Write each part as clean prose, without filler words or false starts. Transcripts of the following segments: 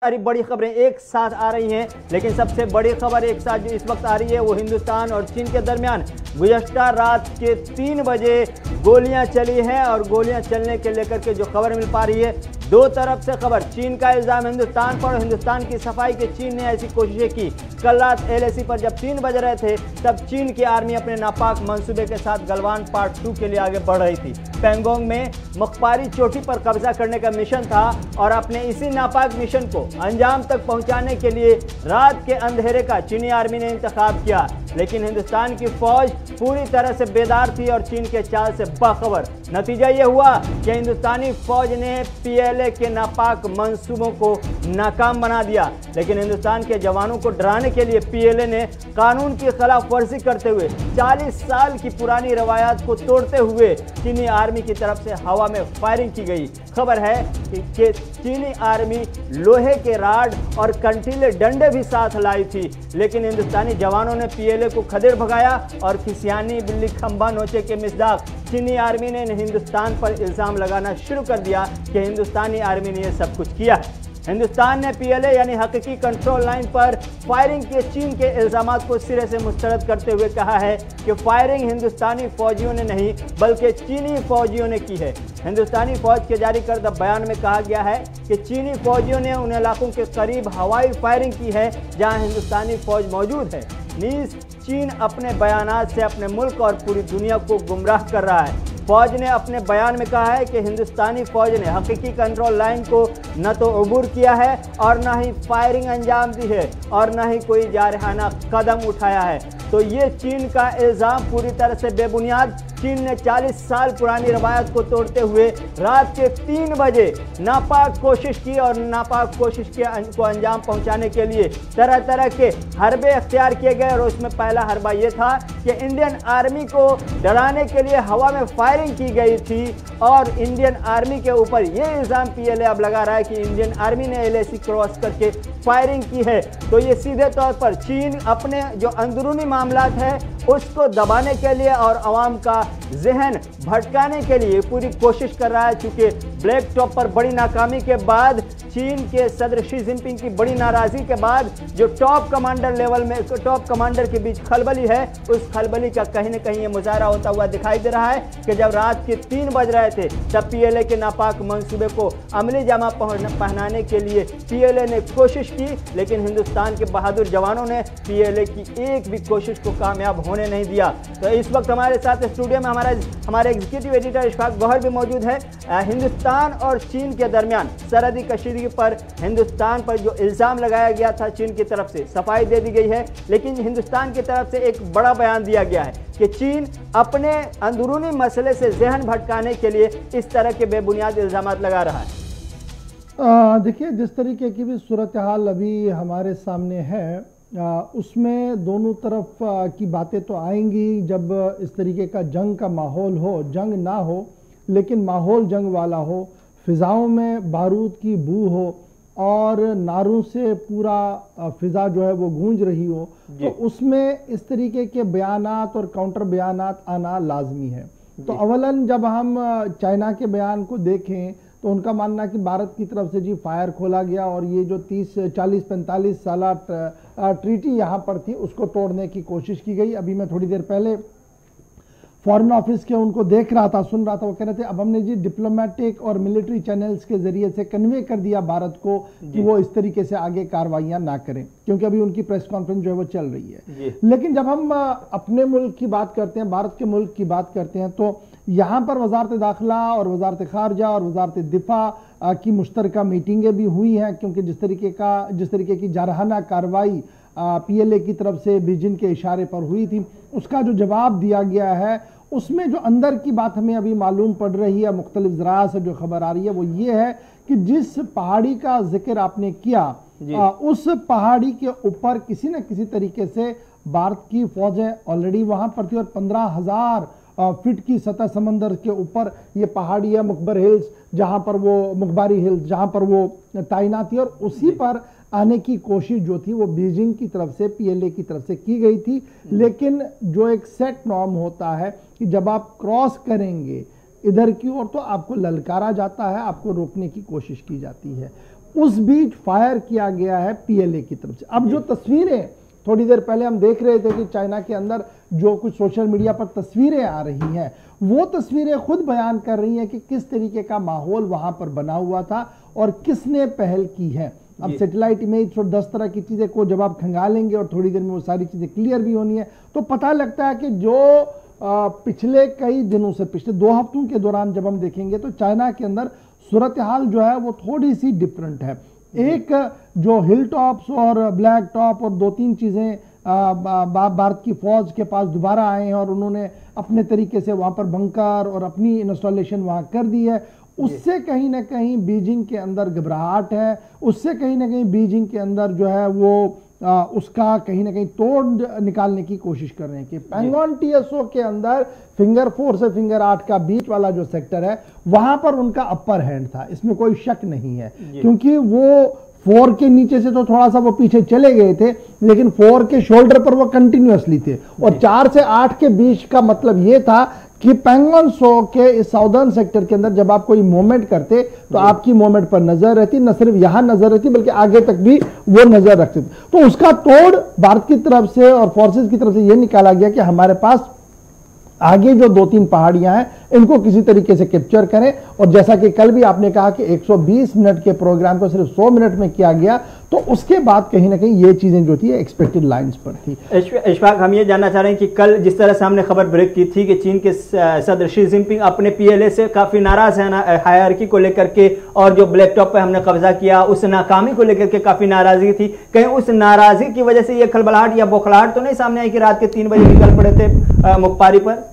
सारी बड़ी खबरें एक साथ आ रही हैं, लेकिन सबसे बड़ी खबर एक साथ जो इस वक्त आ रही है वो हिंदुस्तान और चीन के दरमियान गुज़श्ता रात के 3 बजे गोलियां चली हैं। और गोलियां चलने के लेकर के जो खबर मिल पा रही है, दो तरफ से खबर। चीन का इल्ज़ाम हिंदुस्तान पर, हिंदुस्तान की सफाई के चीन ने ऐसी कोशिशें की। कल रात LAC पर जब 3 बज रहे थे तब चीन की आर्मी अपने नापाक मंसूबे के साथ गलवान पार्ट 2 के लिए आगे बढ़ रही थी। पैंगोंग में मखबारी चोटी पर कब्जा करने का मिशन था और अपने इसी नापाक मिशन को अंजाम तक पहुंचाने के लिए रात के अंधेरे का चीनी आर्मी ने इंतखाब किया। लेकिन हिंदुस्तान की फौज पूरी तरह से बेदार थी और चीन के चाल से बाखबर। नतीजा ये हुआ कि हिंदुस्तानी फौज ने PLA के नापाक मंसूबों को नाकाम बना दिया। लेकिन हिंदुस्तान के जवानों को डराने के लिए PLA ने कानून की खिलाफ वर्जी करते हुए 40 साल की पुरानी रवायत को तोड़ते हुए चीनी आर्मी की तरफ से हवा में फायरिंग की गई। खबर है कि चीनी आर्मी लोहे के राड और कंटीले डंडे भी साथ लाई थी, लेकिन हिंदुस्तानी जवानों ने PLA को खदेड़ भगाया और खिसियानी बिल्ली खंबा नोचे के मिसदाक चीनी आर्मी ने हिंदुस्तान पर इल्ज़ाम लगाना शुरू कर दिया कि हिंदुस्तानी आर्मी ने यह सब कुछ किया। हिंदुस्तान ने PLA यानी हकीकी कंट्रोल लाइन पर फायरिंग के चीन के इल्ज़ामात को सिरे से मुस्तरद करते हुए कहा है कि फायरिंग हिंदुस्तानी फौजियों ने नहीं बल्कि चीनी फौजियों ने की है। हिंदुस्तानी फौज के जारी करदा बयान में कहा गया है कि चीनी फौजियों ने उन इलाकों के करीब हवाई फायरिंग की है जहां हिंदुस्तानी फौज मौजूद है। नीज़ चीन अपने बयानात से अपने मुल्क और पूरी दुनिया को गुमराह कर रहा है। फौज ने अपने बयान में कहा है कि हिंदुस्तानी फौज ने हकीकी कंट्रोल लाइन को न तो अबूर किया है और न ही फायरिंग अंजाम दी है और न ही कोई जारहाना कदम उठाया है। तो ये चीन का इल्ज़ाम पूरी तरह से बेबुनियाद। चीन ने 40 साल पुरानी रवायत को तोड़ते हुए रात के 3 बजे नापाक कोशिश की और नापाक कोशिश को अंजाम पहुंचाने के लिए तरह तरह के हरबे अख्तियार किए गए। और उसमें पहला हरबा ये था कि इंडियन आर्मी को डराने के लिए हवा में फायरिंग की गई थी और इंडियन आर्मी के ऊपर ये इल्ज़ाम PLA अब लगा रहा है कि इंडियन आर्मी ने LAC क्रॉस करके फायरिंग की है। तो ये सीधे तौर पर चीन अपने जो अंदरूनी मामलात है उसको दबाने के लिए और अवाम का जहन भटकाने के लिए पूरी कोशिश कर रहा है। चूंकि ब्लैक टॉप पर बड़ी नाकामी के बाद, चीन के सदर शी जिनपिंग की बड़ी नाराजगी के बाद जो टॉप कमांडर लेवल में टॉप कमांडर के बीच खलबली है, उस खलबली का कहीं ना कहीं ये मुजाहरा होता हुआ दिखाई दे रहा है कि जब रात के 3 बज रहे थे तब PLA के नापाक मंसूबे को अमली जामा पहनाने के लिए PLA ने कोशिश की, लेकिन हिंदुस्तान के बहादुर जवानों ने PLA की एक भी कोशिश को कामयाब होने नहीं दिया। तो इस वक्त हमारे साथ स्टूडियो में हमारे एग्जीक्यूटिव एडिटर इशफाक गौहर भी मौजूद है। हिंदुस्तान और चीन के दरमियान सरहदी कशीदगी पर हिंदुस्तान पर जो इल्ज़ाम लगाया गया था चीन की तरफ से सफाई दे दी गई है, लेकिन हिंदुस्तान की तरफ से एक बड़ा बयान दिया गया है कि चीन अपने अंदरूनी मसले से जहन भटकाने के लिए इस तरह के बेबुनियाद इल्ज़ामात लगा रहा है। देखिए, जिस तरीके की भी सूरत हाल अभी हमारे सामने है उसमें दोनों तरफ की बातें तो आएंगी। जब इस तरीके का जंग का माहौल हो, जंग ना हो लेकिन माहौल जंग वाला हो, फ़िज़ाओं में बारूद की बू हो और नारों से पूरा फ़िज़ा जो है वो गूंज रही हो, तो उसमें इस तरीके के बयानात और काउंटर बयानात आना लाजमी है। तो अवलन जब हम चाइना के बयान को देखें तो उनका मानना कि भारत की तरफ से जी फायर खोला गया और ये जो 30-40-45 साल ट्रीटी यहाँ पर थी उसको तोड़ने की कोशिश की गई। अभी मैं थोड़ी देर पहले फॉरेन ऑफिस के उनको देख रहा था, सुन रहा था, वो कह रहे थे अब हमने जी डिप्लोमेटिक और मिलिट्री चैनल्स के जरिए से कन्वे कर दिया भारत को कि वो इस तरीके से आगे कार्रवाइयां ना करें, क्योंकि अभी उनकी प्रेस कॉन्फ्रेंस जो है वो चल रही है। लेकिन जब हम अपने मुल्क की बात करते हैं, भारत के मुल्क की बात करते हैं, तो यहाँ पर वजारत दाखिला और वजारत खारजा और वजारत दिफा की मुश्तरका मीटिंगें भी हुई हैं, क्योंकि जिस तरीके की जारहाना कार्रवाई PLA की तरफ से बीजिंग के इशारे पर हुई थी, उसका जो जवाब दिया गया है उसमें जो अंदर की बात हमें अभी मालूम पड़ रही है, मुख्तलिफ ज़रा से जो खबर आ रही है वो ये है कि जिस पहाड़ी का जिक्र आपने किया उस पहाड़ी के ऊपर किसी न किसी तरीके से भारत की फौजें ऑलरेडी वहाँ पर थी और 15,000 फीट की सतह समंदर के ऊपर ये पहाड़ी है मुखबर हिल्स, जहाँ पर वो मुखबारी हिल्स जहाँ पर वो तैनात थी, और उसी पर आने की कोशिश जो थी वो बीजिंग की तरफ से PLA की तरफ से की गई थी। लेकिन जो एक सेट नॉर्म होता है कि जब आप क्रॉस करेंगे इधर की ओर तो आपको ललकारा जाता है, आपको रोकने की कोशिश की जाती है। उस बीच फायर किया गया है पीएलए की तरफ से। अब जो तस्वीरें थोड़ी देर पहले हम देख रहे थे कि चाइना के अंदर जो कुछ सोशल मीडिया पर तस्वीरें आ रही हैं, वो तस्वीरें खुद बयान कर रही हैं कि किस तरीके का माहौल वहां पर बना हुआ था और किसने पहल की है। अब सैटेलाइट इमेज और 10 तरह की चीजें को जब आप खंगालेंगे और थोड़ी देर में वो सारी चीजें क्लियर भी होनी है, तो पता लगता है कि जो पिछले कई दिनों से, पिछले 2 हफ्तों के दौरान जब हम देखेंगे तो चाइना के अंदर सूरत हाल जो है वो थोड़ी सी डिफरेंट है। एक जो हिल टॉप्स और ब्लैक टॉप और 2-3 चीजें भारत की फौज के पास दोबारा आए हैं और उन्होंने अपने तरीके से वहां पर बंकर और अपनी इंस्टॉलेशन वहां कर दी है। उससे कहीं ना कहीं बीजिंग के अंदर घबराहट है, उससे कहीं ना कहीं बीजिंग के अंदर जो है वो उसका कहीं ना कहीं तोड़ निकालने की कोशिश कर रहे हैं कि पैंगोंग टीएसओ के अंदर फिंगर 4 से फिंगर 8 का बीच वाला जो सेक्टर है वहां पर उनका अपर हैंड था, इसमें कोई शक नहीं है, क्योंकि वो 4 के नीचे से तो थोड़ा सा वो पीछे चले गए थे, लेकिन 4 के शोल्डर पर वो कंटिन्यूअसली थे। और 4 से 8 के बीच का मतलब ये था कि पैंगोंग सो के इस साउदर्न सेक्टर के अंदर जब आप कोई मूवमेंट करते तो आपकी मूवमेंट पर नजर रहती, न सिर्फ यहां नजर रहती बल्कि आगे तक भी वो नजर रखते थे। तो उसका तोड़ भारत की तरफ से और फोर्सेस की तरफ से ये निकाला गया कि हमारे पास आगे जो 2-3 पहाड़ियां हैं इनको किसी तरीके से कैप्चर करें। और जैसा कि कल भी आपने कहा कि 120 मिनट के प्रोग्राम को सिर्फ 100 मिनट में किया गया, तो उसके बाद कहीं ना कहीं ये चीजें जो थी एक्सपेक्टेड लाइंस पर थी। इशफाक, हम ये जानना चाह रहे हैं कि कल जिस तरह से हमने खबर ब्रेक की थी कि चीन के सदर शी जिनपिंग अपने पीएलए से काफी नाराज है, हायरार्की को लेकर के, और जो ब्लैक टॉप पे हमने कब्जा किया उस नाकामी को लेकर के काफी नाराजगी थी, कहीं उस नाराजगी की वजह से ये खलबलाहट या बौखलाहट तो नहीं सामने आई कि रात के 3 बजे निकल पड़े थे मुखपारी पर?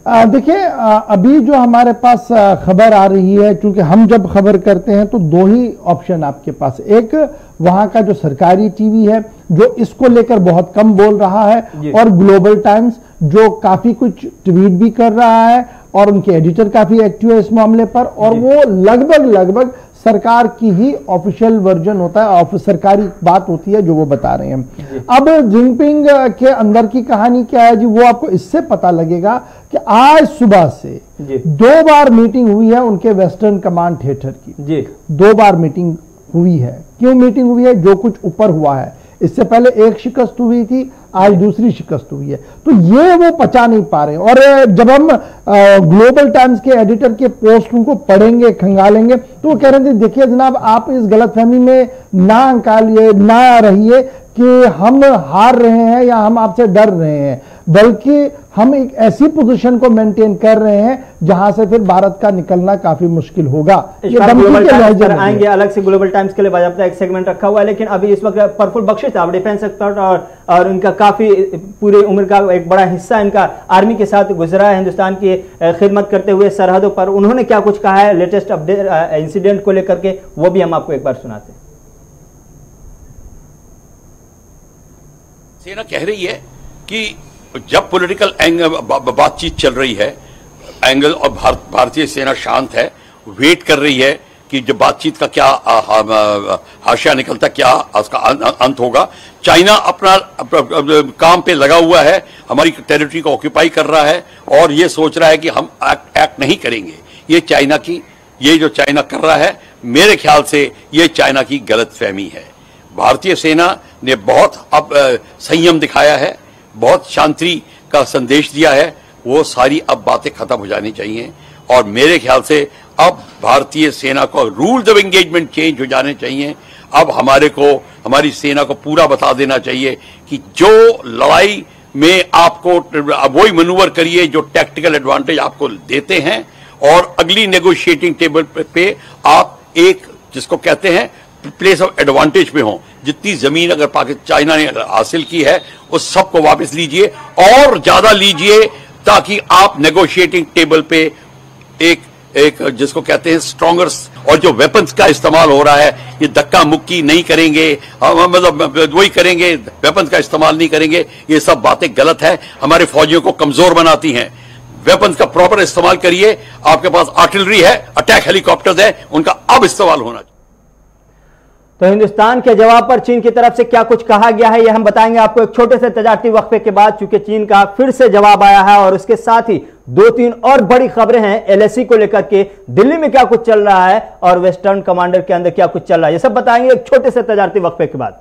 देखिए, अभी जो हमारे पास खबर आ रही है, क्योंकि हम जब खबर करते हैं तो 2 ही ऑप्शन आपके पास, एक वहां का जो सरकारी टीवी है जो इसको लेकर बहुत कम बोल रहा है, और ग्लोबल टाइम्स जो काफी कुछ ट्वीट भी कर रहा है और उनके एडिटर काफी एक्टिव है इस मामले पर, और वो लगभग सरकार की ही ऑफिशियल वर्जन होता है, सरकारी बात होती है जो वो बता रहे हैं। अब जिनपिंग के अंदर की कहानी क्या है जी, वो आपको इससे पता लगेगा कि आज सुबह से 2 बार मीटिंग हुई है उनके वेस्टर्न कमांड थिएटर की। 2 बार मीटिंग हुई है। क्यों मीटिंग हुई है? जो कुछ ऊपर हुआ है, इससे पहले एक शिकस्त हुई थी, आज दूसरी शिकस्त हुई है, तो ये वो पचा नहीं पा रहे। और जब हम ग्लोबल टाइम्स के एडिटर के पोस्ट को पढ़ेंगे, खंगालेंगे, तो वो कह रहे थे देखिए जनाब, आप इस गलतफहमी में ना अंकालिए, ना रहिए कि हम हार रहे हैं या हम आपसे डर रहे हैं, बल्कि हम एक ऐसी पोजीशन को मेंटेन कर रहे हैं जहां से फिर भारत का निकलना काफी मुश्किल होगा। आएंगे अलग से ग्लोबल टाइम्स के लिए बाज़ाब्ता एक सेगमेंट रखा हुआ है, लेकिन अभी इस वक्त प्रफुल्ल बख्शी साहब डिफेंस एक्सपर्ट और उनका काफी पूरी उम्र का एक बड़ा हिस्सा इनका आर्मी के साथ गुजरा है, हिंदुस्तान की खिदमत करते हुए सरहदों पर। उन्होंने क्या कुछ कहा है लेटेस्ट अपडेट इंसिडेंट को लेकर के, वो भी हम आपको एक बार सुनाते हैं। सेना कह रही है कि जब पॉलिटिकल बातचीत चल रही है एंगल और भारतीय सेना शांत है, वेट कर रही है कि जब बातचीत का क्या हाशिया निकलता, क्या उसका अंत होगा। चाइना अपना काम पे लगा हुआ है, हमारी टेरिटरी को ऑक्यूपाई कर रहा है और ये सोच रहा है कि हम एक्ट नहीं करेंगे। ये जो चाइना कर रहा है, मेरे ख्याल से ये चाइना की गलतफहमी है। भारतीय सेना ने बहुत अब संयम दिखाया है, बहुत शांति का संदेश दिया है, वो सारी अब बातें खत्म हो जानी चाहिए। और मेरे ख्याल से अब भारतीय सेना को रूल्स ऑफ एंगेजमेंट चेंज हो जाने चाहिए। अब हमारी सेना को पूरा बता देना चाहिए कि जो लड़ाई में आपको वही मैनूवर करिए जो टैक्टिकल एडवांटेज आपको देते हैं, और अगली नेगोशिएटिंग टेबल पे आप एक जिसको कहते हैं प्लेस ऑफ एडवांटेज पे हो। जितनी जमीन अगर चाइना ने हासिल की है उस सबको वापस लीजिए और ज्यादा लीजिए, ताकि आप नेगोशिएटिंग टेबल पे एक जिसको कहते हैं स्ट्रॉन्गर, और जो वेपन्स का इस्तेमाल हो रहा है, ये धक्का मुक्की नहीं करेंगे, मतलब वही करेंगे, वेपन्स का इस्तेमाल नहीं करेंगे, ये सब बातें गलत है, हमारे फौजियों को कमजोर बनाती हैं। वेपन्स का प्रॉपर इस्तेमाल करिए। आपके पास आर्टिलरी है, अटैक हेलीकॉप्टर्स है, उनका अब इस्तेमाल होना चाहिए। तो हिंदुस्तान के जवाब पर चीन की तरफ से क्या कुछ कहा गया है, यह हम बताएंगे आपको एक छोटे से तजारती वक्फे के बाद, चूंकि चीन का फिर से जवाब आया है और उसके साथ ही 2-3 और बड़ी खबरें हैं एलएसी को लेकर के। दिल्ली में क्या कुछ चल रहा है और वेस्टर्न कमांडर के अंदर क्या कुछ चल रहा है, ये सब बताएंगे एक छोटे से तजारती वक्फे के बाद।